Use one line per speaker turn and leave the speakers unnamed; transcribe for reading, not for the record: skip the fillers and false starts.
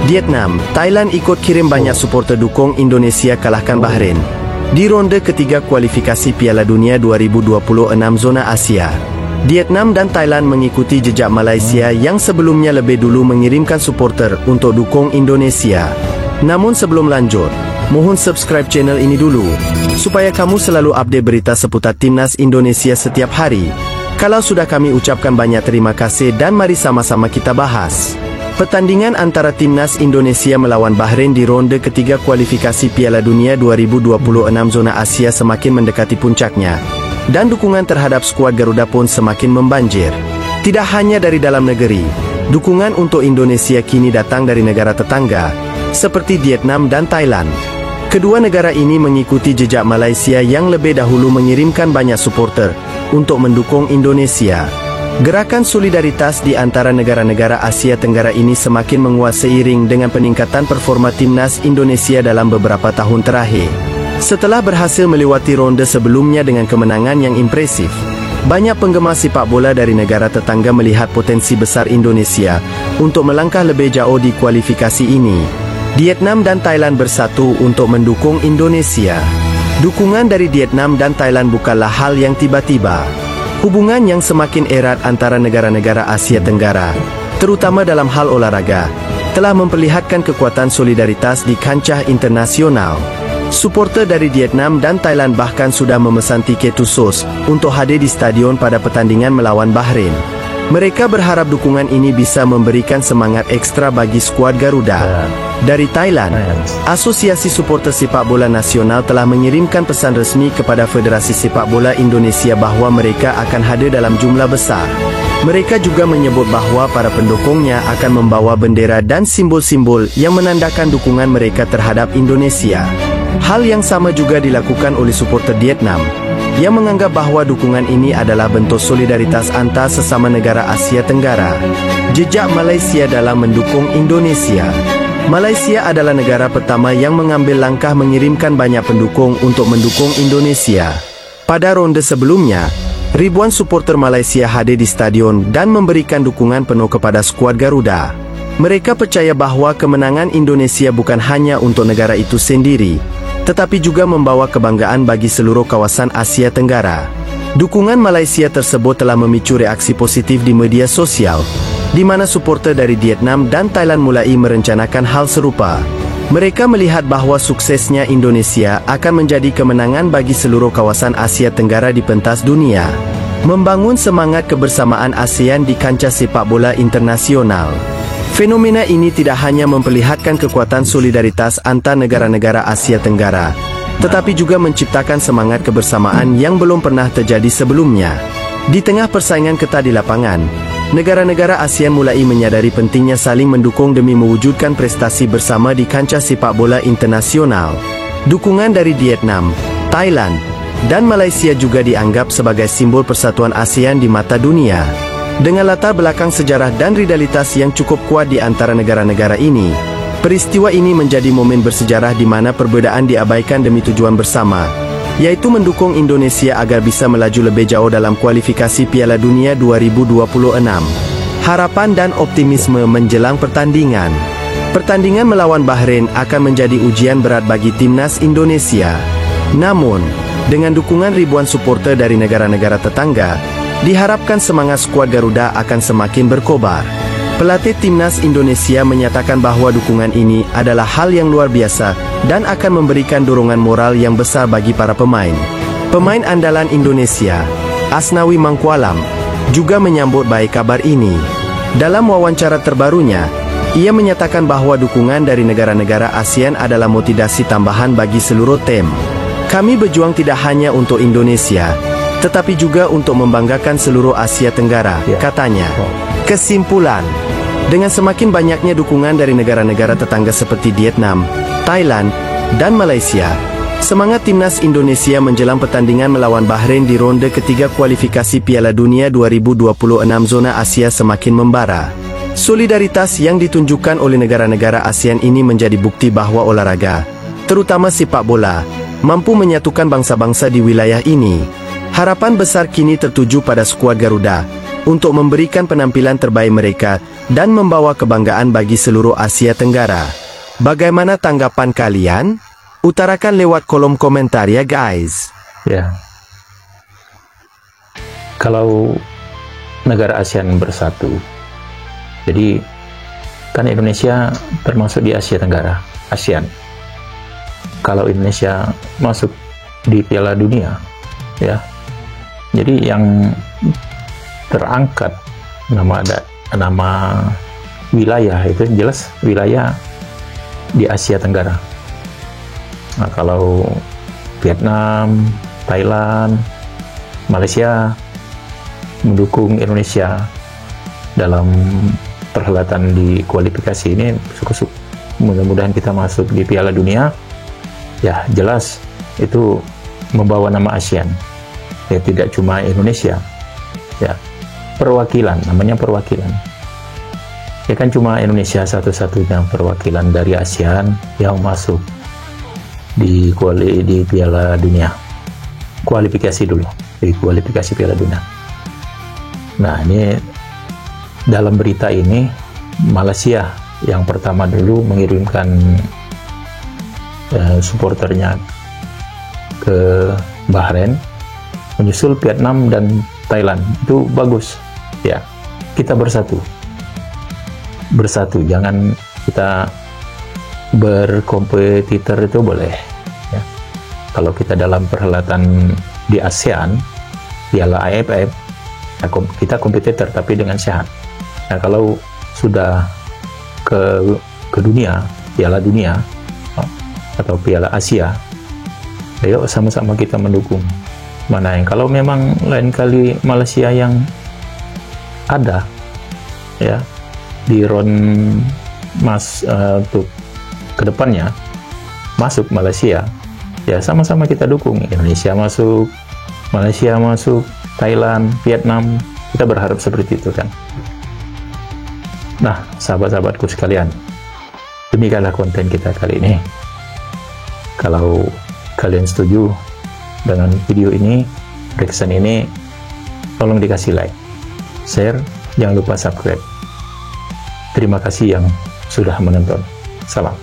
Vietnam, Thailand ikut kirim banyak supporter dukung Indonesia kalahkan Bahrain di ronde ketiga kualifikasi Piala Dunia 2026 zona Asia. Vietnam dan Thailand mengikuti jejak Malaysia yang sebelumnya lebih dulu mengirimkan supporter untuk dukung Indonesia. Namun sebelum lanjut, mohon subscribe channel ini dulu, supaya kamu selalu update berita seputar Timnas Indonesia setiap hari. Kalau sudah, kami ucapkan banyak terima kasih dan mari sama-sama kita bahas. Pertandingan antara Timnas Indonesia melawan Bahrain di ronde ketiga kualifikasi Piala Dunia 2026 zona Asia semakin mendekati puncaknya. Dan dukungan terhadap skuad Garuda pun semakin membanjir. Tidak hanya dari dalam negeri, dukungan untuk Indonesia kini datang dari negara tetangga, seperti Vietnam dan Thailand. Kedua negara ini mengikuti jejak Malaysia yang lebih dahulu mengirimkan banyak supporter untuk mendukung Indonesia. Gerakan solidaritas di antara negara-negara Asia Tenggara ini semakin menguat seiring dengan peningkatan performa Timnas Indonesia dalam beberapa tahun terakhir. Setelah berhasil melewati ronde sebelumnya dengan kemenangan yang impresif, banyak penggemar sepak bola dari negara tetangga melihat potensi besar Indonesia untuk melangkah lebih jauh di kualifikasi ini. Vietnam dan Thailand bersatu untuk mendukung Indonesia. Dukungan dari Vietnam dan Thailand bukanlah hal yang tiba-tiba. Hubungan yang semakin erat antara negara-negara Asia Tenggara, terutama dalam hal olahraga, telah memperlihatkan kekuatan solidaritas di kancah internasional. Supporter dari Vietnam dan Thailand bahkan sudah memesan tiket khusus untuk hadir di stadion pada pertandingan melawan Bahrain. Mereka berharap dukungan ini bisa memberikan semangat ekstra bagi skuad Garuda. Dari Thailand, Asosiasi Supporter Sepak Bola Nasional telah mengirimkan pesan resmi kepada Federasi Sepak Bola Indonesia bahwa mereka akan hadir dalam jumlah besar. Mereka juga menyebut bahwa para pendukungnya akan membawa bendera dan simbol-simbol yang menandakan dukungan mereka terhadap Indonesia. Hal yang sama juga dilakukan oleh supporter Vietnam, yang menganggap bahwa dukungan ini adalah bentuk solidaritas antar sesama negara Asia Tenggara. Jejak Malaysia dalam mendukung Indonesia. Malaysia adalah negara pertama yang mengambil langkah mengirimkan banyak pendukung untuk mendukung Indonesia. Pada ronde sebelumnya, ribuan supporter Malaysia hadir di stadion dan memberikan dukungan penuh kepada skuad Garuda. Mereka percaya bahwa kemenangan Indonesia bukan hanya untuk negara itu sendiri, tetapi juga membawa kebanggaan bagi seluruh kawasan Asia Tenggara. Dukungan Malaysia tersebut telah memicu reaksi positif di media sosial, di mana supporter dari Vietnam dan Thailand mulai merencanakan hal serupa. Mereka melihat bahwa suksesnya Indonesia akan menjadi kemenangan bagi seluruh kawasan Asia Tenggara di pentas dunia, membangun semangat kebersamaan ASEAN di kancah sepak bola internasional. Fenomena ini tidak hanya memperlihatkan kekuatan solidaritas antar negara-negara Asia Tenggara, tetapi juga menciptakan semangat kebersamaan yang belum pernah terjadi sebelumnya. Di tengah persaingan ketat di lapangan, negara-negara ASEAN mulai menyadari pentingnya saling mendukung demi mewujudkan prestasi bersama di kancah sepak bola internasional. Dukungan dari Vietnam, Thailand, dan Malaysia juga dianggap sebagai simbol persatuan ASEAN di mata dunia. Dengan latar belakang sejarah dan rivalitas yang cukup kuat di antara negara-negara ini, peristiwa ini menjadi momen bersejarah di mana perbedaan diabaikan demi tujuan bersama, yaitu mendukung Indonesia agar bisa melaju lebih jauh dalam kualifikasi Piala Dunia 2026. Harapan dan optimisme menjelang pertandingan. Pertandingan melawan Bahrain akan menjadi ujian berat bagi Timnas Indonesia. Namun, dengan dukungan ribuan supporter dari negara-negara tetangga, diharapkan semangat skuad Garuda akan semakin berkobar. Pelatih Timnas Indonesia menyatakan bahwa dukungan ini adalah hal yang luar biasa dan akan memberikan dorongan moral yang besar bagi para pemain. Pemain andalan Indonesia, Asnawi Mangkualam, juga menyambut baik kabar ini. Dalam wawancara terbarunya, ia menyatakan bahwa dukungan dari negara-negara ASEAN adalah motivasi tambahan bagi seluruh tim. Kami berjuang tidak hanya untuk Indonesia, tetapi juga untuk membanggakan seluruh Asia Tenggara, katanya. Kesimpulan, dengan semakin banyaknya dukungan dari negara-negara tetangga seperti Vietnam, Thailand, dan Malaysia, semangat Timnas Indonesia menjelang pertandingan melawan Bahrain di ronde ketiga kualifikasi Piala Dunia 2026 zona Asia semakin membara. Solidaritas yang ditunjukkan oleh negara-negara ASEAN ini menjadi bukti bahwa olahraga, terutama sepak bola, mampu menyatukan bangsa-bangsa di wilayah ini. Harapan besar kini tertuju pada skuad Garuda untuk memberikan penampilan terbaik mereka dan membawa kebanggaan bagi seluruh Asia Tenggara. Bagaimana tanggapan kalian? Utarakan lewat kolom komentar ya guys.
Ya, kalau negara ASEAN bersatu, jadi kan Indonesia termasuk di Asia Tenggara, ASEAN. Kalau Indonesia masuk di Piala Dunia, ya, jadi yang terangkat nama wilayah itu jelas wilayah di Asia Tenggara. Nah, kalau Vietnam, Thailand, Malaysia mendukung Indonesia dalam perhelatan di kualifikasi ini, mudah-mudahan kita masuk di Piala Dunia, ya jelas itu membawa nama ASEAN, ya tidak cuma Indonesia, ya perwakilan, namanya perwakilan, ya kan cuma Indonesia satu-satunya perwakilan dari ASEAN yang masuk di Piala Dunia, kualifikasi dulu, di kualifikasi Piala Dunia. Nah, ini dalam berita ini Malaysia yang pertama dulu mengirimkan supporternya ke Bahrain, menyusul Vietnam dan Thailand. Itu bagus, ya. Kita bersatu, jangan kita berkompetitor itu boleh, ya. Kalau kita dalam perhelatan di ASEAN, Piala AFF, kita kompetitor tapi dengan sehat. Nah, kalau sudah ke dunia, Piala Dunia atau Piala Asia, ayo sama-sama kita mendukung. Mana yang kalau memang lain kali Malaysia yang ada, ya, di round untuk kedepannya masuk Malaysia, ya sama-sama kita dukung. Indonesia masuk, Malaysia masuk, Thailand, Vietnam, kita berharap seperti itu kan. Nah, sahabat-sahabatku sekalian, demikianlah konten kita kali ini. Kalau kalian setuju dengan video ini, reaction ini, tolong dikasih like, share, jangan lupa subscribe. Terima kasih yang sudah menonton. Salam.